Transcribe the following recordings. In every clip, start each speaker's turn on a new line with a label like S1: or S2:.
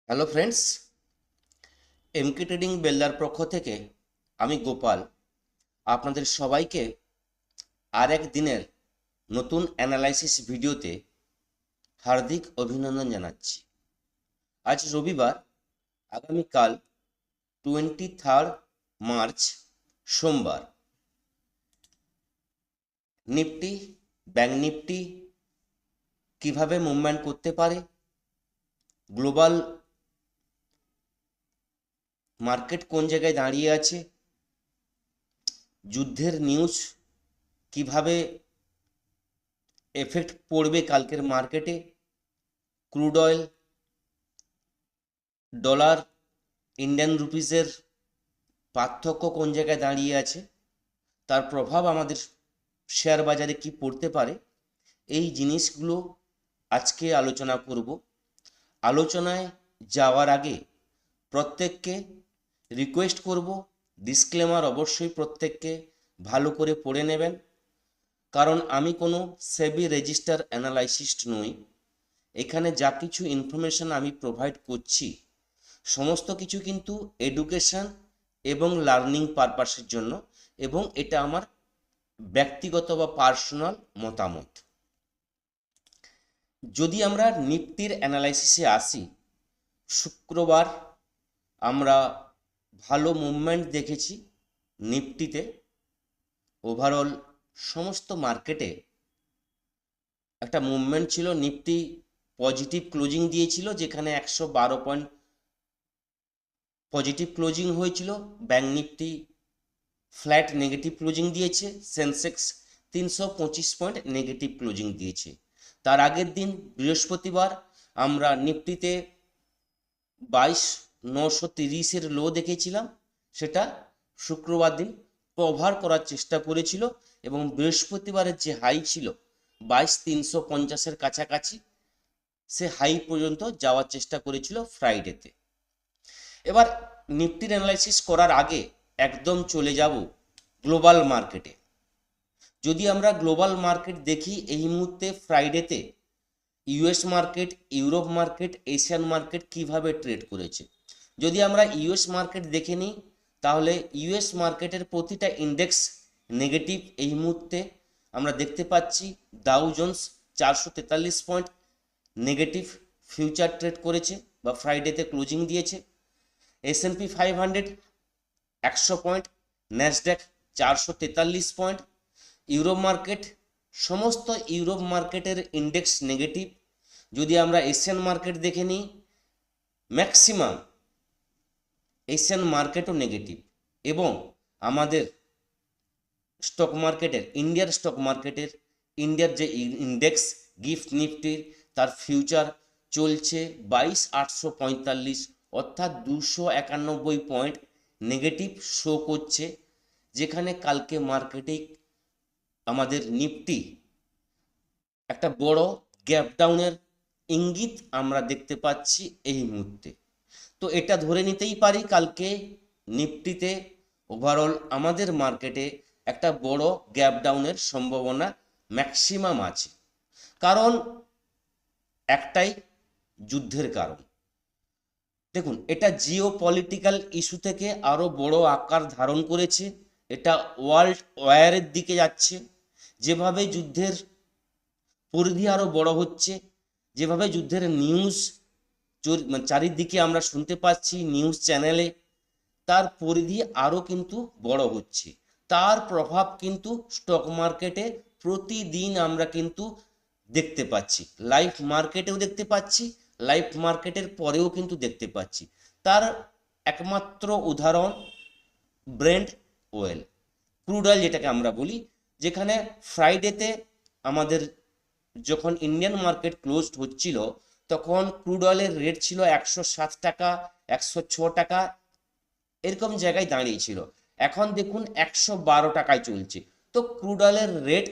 S1: Hello friends, এমকে trading বেলদার পক্ষ থেকে আমি গোপাল আপনাদের সবাইকে আর এক দিনের নতুন অ্যানালাইসিস ভিডিওতে হার্দিক অভিনন্দন জানাচ্ছি। আজ রবিবার, আগামীকাল 23 মার্চ সোমবার। নিফটি, ব্যাংক নিফটি কিভাবে মুভমেন্ট করতে পারে, গ্লোবাল মার্কেট কোন জায়গায় দাঁড়িয়ে আছে, যুদ্ধের নিউজ কিভাবে এফেক্ট পড়বে কালকের মার্কেটে, ক্রুড অয়েল, ডলার, ইন্ডিয়ান রুপিসের পার্থক্য কোন জায়গায় দাঁড়িয়ে আছে, তার প্রভাব আমাদের শেয়ার বাজারে কি পড়তে পারে, এই জিনিসগুলো আজকে আলোচনা করব। আলোচনায় যাওয়ার আগে প্রত্যেককে রিকোয়েস্ট করব, ডিসক্লেমার অবশ্যই প্রত্যেককে ভালো করে পড়ে নেবেন, কারণ আমি কোনো সেবি রেজিস্টার অ্যানালাইসিস্ট নই। এখানে যা কিছু ইনফরমেশন আমি প্রোভাইড করছি সমস্ত কিছু কিন্তু এডুকেশন এবং লার্নিং পারপাসের জন্য, এবং এটা আমার ব্যক্তিগত বা পার্সোনাল মতামত। যদি আমরা নিফটির অ্যানালাইসিসে আসি, শুক্রবার আমরা ভালো মুভমেন্ট দেখেছি নিফটিতে। ওভারঅল সমস্ত মার্কেটে একটা মুভমেন্ট ছিল, নিফটি পজিটিভ ক্লোজিং দিয়েছিল, যেখানে 112 পয়েন্ট পজিটিভ ক্লোজিং হয়েছিল। Bank Nifty flat negative closing দিয়েছে, সেন্সেক্স 325 পয়েন্ট নেগেটিভ ক্লোজিং দিয়েছে। তার আগের দিন বৃহস্পতিবার আমরা নিফটিতে 22,930-এর লো দেখেছিলাম, সেটা শুক্রবার দিন কভার করার চেষ্টা করেছিল, এবং বৃহস্পতিবারের যে হাই ছিল 22,350-এর কাছাকাছি, সে হাই পর্যন্ত যাওয়ার চেষ্টা করেছিল ফ্রাইডেতে। এবার নিফটির অ্যানালাইসিস করার আগে একদম চলে যাব গ্লোবাল মার্কেটে। যদি আমরা গ্লোবাল মার্কেট দেখি, এই মুহূর্তে ফ্রাইডেতে US market, Europe market, Asian market কিভাবে ট্রেড করেছে। যদি আমরা ইউএস মার্কেট দেখে নিই, তাহলে ইউএস মার্কেটের প্রতিটা ইন্ডেক্স নেগেটিভ। এই মুহূর্তে আমরা দেখতে পাচ্ছি Dow Jones 443 point negative future trade করেছে বা ফ্রাইডেতে ক্লোজিং দিয়েছে। S&P 500 100 point, Nasdaq 443 point. Europe market, সমস্ত ইউরোপ মার্কেটের ইন্ডেক্স নেগেটিভ। যদি আমরা এশিয়ান মার্কেট দেখে নিই, ম্যাক্সিমাম এশিয়ান মার্কেটও নেগেটিভ, এবং আমাদের স্টক মার্কেটের, ইন্ডিয়ার স্টক মার্কেটের, ইন্ডিয়ার যে ইন্ডেক্স গিফট নিফটির, তার ফিউচার চলছে 22,845, অর্থাৎ 291 পয়েন্ট নেগেটিভ শো করছে, যেখানে কালকে মার্কেটে আমাদের নিফটি একটা বড় গ্যাপ ডাউনের ইঙ্গিত আমরা দেখতে পাচ্ছি এই মুহূর্তে। তো এটা ধরে নিতেই পারি কালকে নিফটিতে ওভারঅল আমাদের মার্কেটে একটা বড় গ্যাপ ডাউনের সম্ভাবনা ম্যাক্সিমাম আছে। কারণ একটাই, যুদ্ধের কারণ। দেখুন, এটা জিও পলিটিক্যাল ইস্যু থেকে আরও বড় আকার ধারণ করেছে, এটা ওয়ার্ল্ড ওয়ারের দিকে যাচ্ছে। যেভাবে যুদ্ধের পরিধি আরও বড় হচ্ছে, যেভাবে যুদ্ধের নিউজ চারিদিকে আমরা শুনতে পাচ্ছি নিউজ চ্যানেলে, তার পরিধি আরও কিন্তু বড় হচ্ছে। তার প্রভাব কিন্তু স্টক মার্কেটে প্রতিদিন আমরা কিন্তু দেখতে পাচ্ছি, লাইভ মার্কেটেও দেখতে পাচ্ছি, লাইভ মার্কেটের পরেও কিন্তু দেখতে পাচ্ছি। তার একমাত্র উদাহরণ ব্রেন্ট অয়েল, ক্রুড অয়েল যেটাকে আমরা বলি, যেখানে ফ্রাইডেতে আমাদের যখন ইন্ডিয়ান মার্কেট ক্লোজড হচ্ছিল, তখন ক্রুড অয়েলের রেট ছিল 107 টাকা, 106 টাকা, এরকম জায়গায় দাঁড়িয়েছিল। এখন দেখুন 112 টাকায় চলছে। তো ক্রুড অয়েলের রেট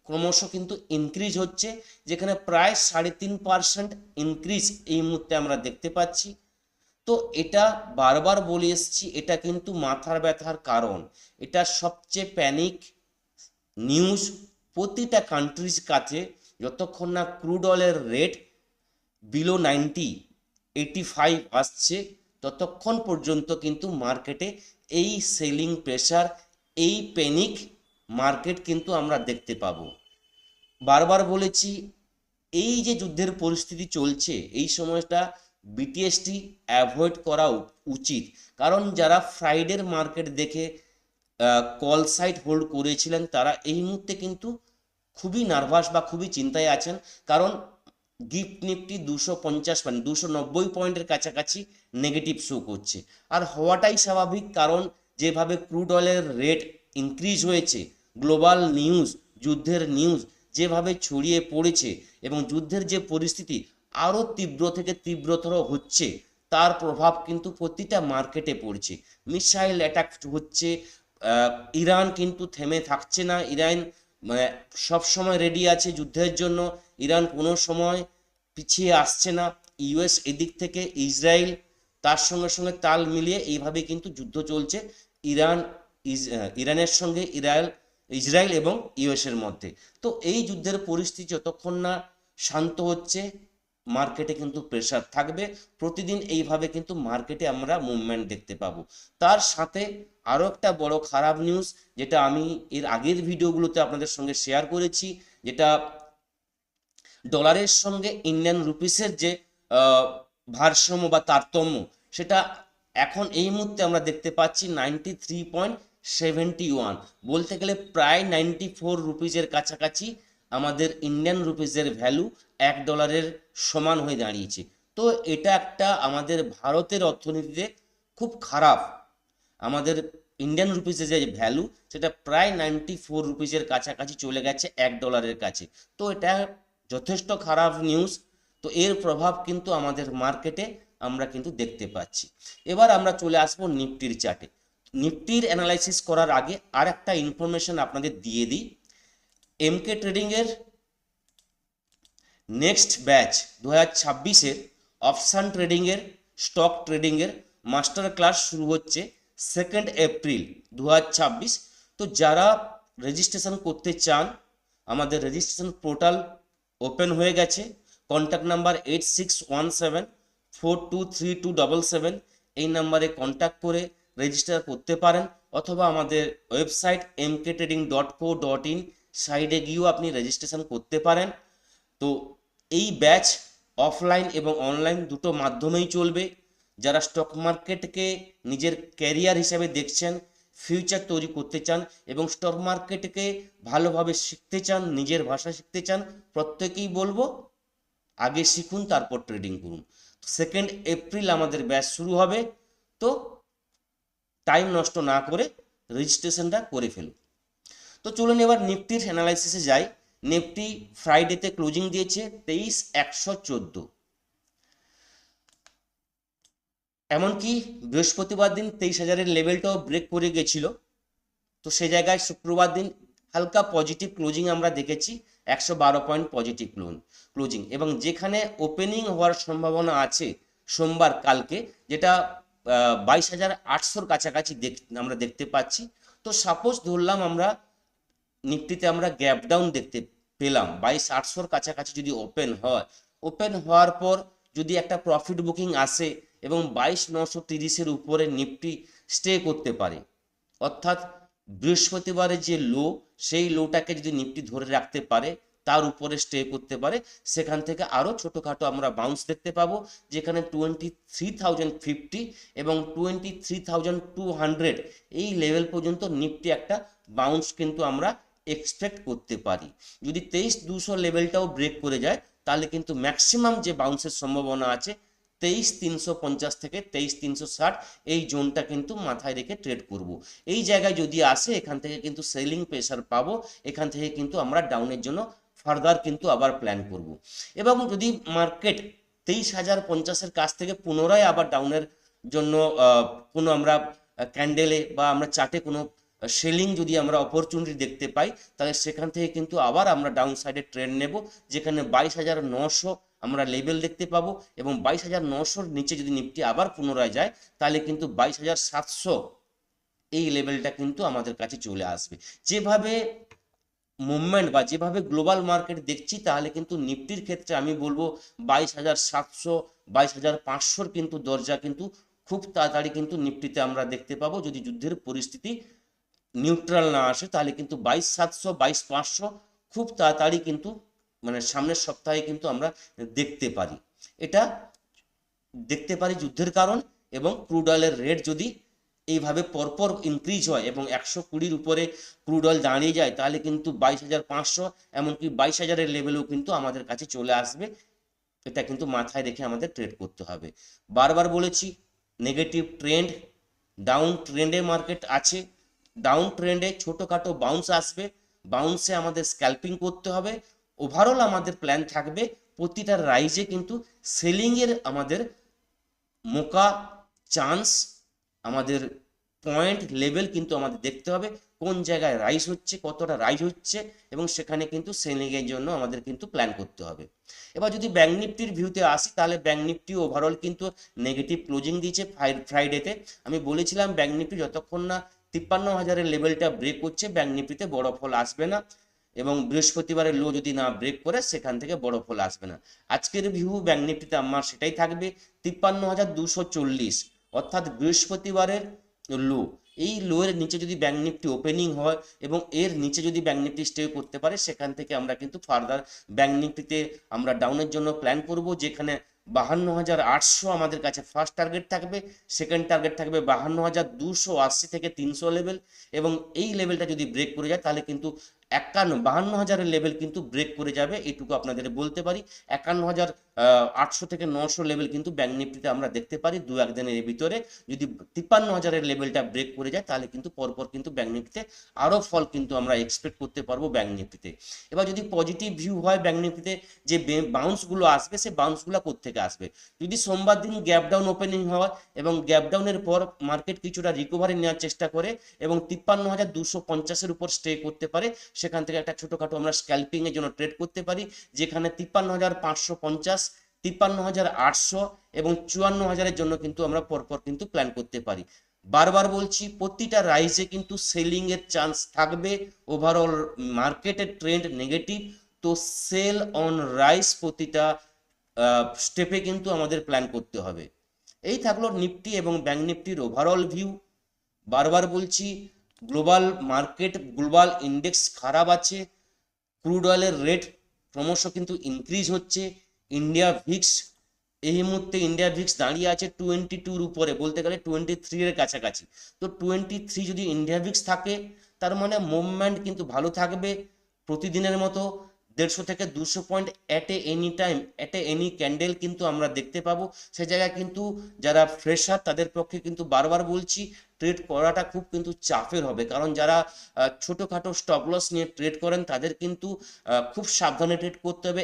S1: ক্রমশ কিন্তু ইনক্রিজ হচ্ছে, যেখানে প্রায় 3.5% ইনক্রিজ এই মুহূর্তে আমরা দেখতে পাচ্ছি। তো এটা বারবার বলে এসেছি, এটা কিন্তু মাথার ব্যথার কারণ। এটা সবচেয়ে প্যানিক নিউজ প্রতিটা কান্ট্রিজ কাছে, যতক্ষণ না ক্রুড অয়েলের রেট বিলো 90 85 আসছে, ততক্ষণ পর্যন্ত কিন্তু মার্কেটে এই সেলিং প্রেসার, এই প্যানিক মার্কেট কিন্তু আমরা দেখতে পাবো। বারবার বলেছি, এই যে যুদ্ধের পরিস্থিতি চলছে এই সময়টা বিটিএসটি অ্যাভয়েড করা উচিত। কারণ যারা ফ্রাইডের মার্কেট দেখে কল সাইড হোল্ড করেছিলেন তারা এই মুহূর্তে কিন্তু খুবই নার্ভাস বা খুবই চিন্তায় আছেন। কারণ গিফট নিফটি 250 মানে 290 পয়েন্টের কাছাকাছি নেগেটিভ শো করছে। আর হওয়াটাই স্বাভাবিক, কারণ যেভাবে ক্রুড অয়েলের রেট ইনক্রিজ হয়েছে, গ্লোবাল নিউজ, যুদ্ধের নিউজ যেভাবে ছড়িয়ে পড়েছে এবং যুদ্ধের যে পরিস্থিতি আরও তীব্র থেকে তীব্রতর হচ্ছে, তার প্রভাব কিন্তু প্রতিটা মার্কেটে পড়ছে। মিসাইল অ্যাটাক হচ্ছে, ইরান কিন্তু থেমে থাকছে না। ইরান মানে সবসময় রেডি আছে যুদ্ধের জন্য, ইরান কোনো সময় পিছিয়ে আসছে না। ইউএস এদিক থেকে ইসরায়েল তার সঙ্গে সঙ্গে তাল মিলিয়ে এইভাবে কিন্তু যুদ্ধ চলছে ইরানের সঙ্গে ইসরায়েল এবং ইউএসের মধ্যে। তো এই যুদ্ধের পরিস্থিতি যতক্ষণ না শান্ত হচ্ছে, মার্কেটে কিন্তু প্রেসার থাকবে। প্রতিদিন এইভাবে কিন্তু মার্কেটে আমরা মুভমেন্ট দেখতে পাবো। তার সাথে আরও একটা বড় খারাপ নিউজ, যেটা আমি এর আগের ভিডিওগুলোতে আপনাদের সঙ্গে শেয়ার করেছি, যেটা ডলারের সঙ্গে ইন্ডিয়ান রুপিসের যে ভারসাম্য বা তারতম্য, সেটা এখন এই মুহূর্তে আমরা দেখতে পাচ্ছি 93.71, বলতে গেলে প্রায় 94 রুপিজের কাছাকাছি আমাদের ইন্ডিয়ান রুপিসের ভ্যালু $1 সমান হয়ে দাঁড়িয়েছে। তো এটা একটা আমাদের ভারতের অর্থনীতিতে খুব খারাপ। আমাদের ইন্ডিয়ান রুপিসের যে ভ্যালু সেটা প্রায় 94 রুপিসের কাছাকাছি চলে গেছে $1 কাছে। তো এটা যথেষ্ট খারাপ নিউজ। তো এর প্রভাব কিন্তু আমাদের মার্কেটে আমরা কিন্তু দেখতে পাচ্ছি। এবার আমরা চলে আসবো নিফটির চার্টে। নিফটির অ্যানালাইসিস করার আগে আর একটা ইনফরমেশন আপনাদের দিয়ে দিই। এমকে ট্রেডিংয়ের নেক্সট ব্যাচ 2026-এর অপশান ট্রেডিংয়ের, স্টক ট্রেডিংয়ের মাস্টার ক্লাস শুরু হচ্ছে 2 এপ্রিল 2026। তো যারা রেজিস্ট্রেশন করতে চান, আমাদের রেজিস্ট্রেশন পোর্টাল ওপেন হয়ে গেছে। কন্ট্যাক্ট নাম্বার 8617423277, এই নাম্বারে কন্ট্যাক্ট করে রেজিস্টার করতে পারেন, অথবা আমাদের ওয়েবসাইট mktrading.co.in সাইডে গিয়েও আপনি রেজিস্ট্রেশন করতে পারেন। তো এই ব্যাচ অফলাইন এবং অনলাইন দুটো মাধ্যমেই চলবে। যারা স্টক মার্কেটকে নিজের ক্যারিয়ার হিসাবে দেখছেন, ফিউচার তৈরি করতে চান এবং স্টক মার্কেটকে ভালোভাবে শিখতে চান, নিজের ভাষা শিখতে চান, প্রত্যেকেই বলবো আগে শিখুন তারপর ট্রেডিং করুন। 2 এপ্রিল আমাদের ব্যাচ শুরু হবে। তো টাইম নষ্ট না করে রেজিস্ট্রেশনটা করে ফেলুন। তো চলুন এবার নিফটির অ্যানালাইসিসে যাই। নিফটি ফ্রাইডেতে ক্লোজিং দিয়েছে 23,114, এমনকি বৃহস্পতিবার দিন 23,000-এর লেভেলটাও ব্রেক করে গেছিল। তো সে জায়গায় শুক্রবার দিন হালকা পজিটিভ ক্লোজিং আমরা দেখেছি, 112 পয়েন্ট পজিটিভ ক্লোজিং, এবং যেখানে ওপেনিং হওয়ার সম্ভাবনা আছে সোমবার কালকে, যেটা 22,800-র কাছাকাছি আমরা দেখতে পাচ্ছি। তো সাপোজ ধরলাম আমরা নিফটিতে আমরা গ্যাপ ডাউন দেখতে পেলাম, 22,800-র কাছাকাছি যদি ওপেন হয়, ওপেন হওয়ার পর যদি একটা প্রফিট বুকিং আসে এবং 22,930-এর উপরে নিফটি স্টে করতে পারে, অর্থাৎ বৃহস্পতিবারের যে লো, সেই লোটাকে যদি নিফটি ধরে রাখতে পারে, তার উপরে স্টে করতে পারে, সেখান থেকে আরও ছোটোখাটো আমরা বাউন্স দেখতে পাবো, যেখানে 23,050 এবং 23,200 এই লেভেল পর্যন্ত নিফটি একটা বাউন্স কিন্তু আমরা এক্সপেক্ট করতে পারি। যদি 23,200 লেভেলটাও ব্রেক করে যায়, তাহলে কিন্তু ম্যাক্সিমাম যে বাউন্সের সম্ভাবনা আছে 23,350 থেকে 23,360 এই জোনটা কিন্তু মাথায় রেখে ট্রেড করব। এই জায়গায় যদি আসে, এখান থেকে কিন্তু সেলিং প্রেসার পাবো, এখান থেকে কিন্তু আমরা ডাউনের জন্য ফার্দার কিন্তু আবার প্ল্যান করব। এবং যদি মার্কেট 23,050-এর কাছ থেকে পুনরায় আবার ডাউনের জন্য কোনো আমরা ক্যান্ডেলে বা আমরা চার্টে কোনো সেলিং যদি আমরা অপরচুনিটি দেখতে পাই, তাহলে সেখান থেকে কিন্তু আবার আমরা ডাউন সাইডে ট্রেন্ড নেব, যেখানে 22,900 আমরা লেভেল দেখতে পাবো, এবং 22,900-র নিচে যদি নিফটি আবার পুনরায় যায়, তাহলে কিন্তু 22,700 এই লেভেলটা কিন্তু আমাদের কাছে চলে আসবে। যেভাবে মুভমেন্ট বা যেভাবে গ্লোবাল মার্কেট দেখছি, তাহলে কিন্তু নিফটির ক্ষেত্রে আমি বলবো 22,700 22,500 কিন্তু দরজা কিন্তু খুব তাড়াতাড়ি কিন্তু নিফটিতে আমরা দেখতে পাবো। যদি যুদ্ধের পরিস্থিতি নিউট্রাল না আসে, তাহলে কিন্তু 22,700 22,500 খুব তাড়াতাড়ি কিন্তু মানে সামনের সপ্তাহে কিন্তু আমরা দেখতে পারি। এটা দেখতে পারি যুদ্ধের কারণ, এবং ক্রুড অয়েলের রেট যদি এইভাবে পরপর ইনক্রিজ হয় এবং 120-র উপরে ক্রুড অয়েল দাঁড়িয়ে যায়, তাহলে কিন্তু 22,500 এমনকি 22,000-এর লেভেলেও কিন্তু আমাদের কাছে চলে আসবে। এটা কিন্তু মাথায় রেখে আমাদের ট্রেড করতে হবে। বারবার বলেছি, নেগেটিভ ট্রেন্ড, ডাউন ট্রেন্ডে মার্কেট আছে। ডাউন ট্রেন্ডে ছোটোখাটো বাউন্স আসবে, বাউন্সে আমাদের স্ক্যাল্পিং করতে হবে। ওভারঅল আমাদের প্ল্যান থাকবে প্রতিটা রাইজে কিন্তু সেলিংয়ের আমাদের মোকা চান্স, আমাদের পয়েন্ট লেভেল কিন্তু আমাদের দেখতে হবে কোন জায়গায় রাইজ হচ্ছে, কতটা রাইজ হচ্ছে, এবং সেখানে কিন্তু সেলিংয়ের জন্য আমাদের কিন্তু প্ল্যান করতে হবে। এবার যদি ব্যাঙ্ক নিফটির ভিউতে আসি, তাহলে ব্যাঙ্ক নিফটি ওভারঅল কিন্তু নেগেটিভ ক্লোজিং দিয়েছে ফ্রাইডেতে। আমি বলেছিলাম ব্যাঙ্ক নিফটি যতক্ষণ না 53,000-এর লেভেলটা ব্রেক করছে, ব্যাঙ্ক নিফটিতে বড় ফল আসবে না, এবং বৃহস্পতিবারের লো যদি না ব্রেক করে সেখান থেকে বড় ফল আসবে না। আজকের ভিউ ব্যাঙ্ক নিফটিতে আমার সেটাই থাকবে, 53,240, অর্থাৎ বৃহস্পতিবারের লো। এই লোয়ের নিচে যদি ব্যাঙ্ক নিফটি ওপেনিং হয় এবং এর নিচে যদি ব্যাঙ্ক নিফটি স্টে করতে পারে, সেখান থেকে আমরা কিন্তু ফার্দার ব্যাঙ্ক নিফটিতে আমরা ডাউনের জন্য প্ল্যান করব, যেখানে 52,800 আমাদের কাছে ফার্স্ট টার্গেট থাকবে, সেকেন্ড টার্গেট থাকবে 52,280 থেকে 300 লেভেল, এবং এই লেভেলটা যদি ব্রেক করে যায় তাহলে কিন্তু 52,000-এর লেভেল কিন্তু ব্রেক করে যাবে, এইটুকু আপনাদের বলতে পারি। 51,800 থেকে 900 লেভেল কিন্তু ব্যাঙ্ক নিফটিতে আমরা দেখতে পারি দু একদিনের ভিতরে। যদি 53,000-এর লেভেলটা ব্রেক করে যায়, তাহলে কিন্তু পরপর কিন্তু ব্যাঙ্ক নিফটিতে আরও ফল কিন্তু আমরা এক্সপেক্ট করতে পারবো ব্যাঙ্ক নিফটিতে। এবার যদি পজিটিভ ভিউ হয় ব্যাঙ্ক নিফটিতে, যে বাউন্সগুলো আসবে সে বাউন্সগুলো কোত্থেকে আসবে? যদি সোমবার দিন গ্যাপ ডাউন ওপেনিং হয় এবং গ্যাপ ডাউনের পর মার্কেট কিছুটা রিকভারি নেওয়ার চেষ্টা করে এবং 53,250-এর উপর স্টে করতে পারে, সেখান থেকে একটা ছোটোখাটো আমরা স্ক্যাল্পিং এর জন্য ট্রেড করতে পারি, যেখানে 53,550, 53,800 এবং 54,000-এর জন্য কিন্তু আমরা পরপর কিন্তু প্ল্যান করতে পারি। বারবার বলছি, প্রতিটা রাইজে কিন্তু সেলিং এর চান্স থাকবে। ওভারঅল মার্কেটের ট্রেন্ড নেগেটিভ, তো সেল অন রাইজ প্রতিটা স্টেপে কিন্তু আমাদের প্ল্যান করতে হবে। এই থাকলো নিফটি এবং ব্যাঙ্ক নিফটির ওভারঅল ভিউ। বারবার বলছি, গ্লোবাল মার্কেট, গ্লোবাল ইন্ডেক্স খারাপ আছে, ক্রুড অয়েলের রেট ক্রমশ কিন্তু ইনক্রিজ হচ্ছে। ইন্ডিয়া ভিক্স, এই মুহূর্তে ইন্ডিয়া ভিক্স দাঁড়িয়ে আছে 22-র উপরে, বলতে গেলে 23-এর কাছাকাছি। তো 23 যদি ইন্ডিয়া ভিক্স থাকে, তার মানে মুভমেন্ট কিন্তু ভালো থাকবে। প্রতিদিনের মতো 150 থেকে 200 point at a any time, at a any candle কিন্তু আমরা দেখতে পাবো। সে জায়গায় কিন্তু যারা ফ্রেশার তাদের পক্ষে কিন্তু বারবার বলছি ট্রেড করাটা খুব কিন্তু চাপের হবে, কারণ যারা ছোটোখাটো স্টপ লস নিয়ে ট্রেড করেন তাদের কিন্তু খুব সাবধানে ট্রেড করতে হবে।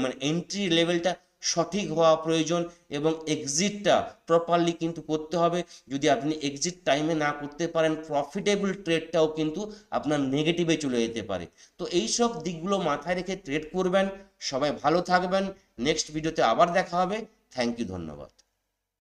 S1: মানে এন্ট্রি লেভেলটা সঠিক হওয়া প্রয়োজন এবং এক্সিটটা প্রপারলি কিন্তু করতে হবে। যদি আপনি এক্সিট টাইমে না করতে পারেন, প্রফিটেবল ট্রেডটাও কিন্তু আপনার নেগেটিভে চলে যেতে পারে। তো এই সব দিকগুলো মাথায় রেখে ট্রেড করবেন। সবাই ভালো থাকবেন, নেক্সট ভিডিওতে আবার দেখা হবে। থ্যাংক ইউ, ধন্যবাদ।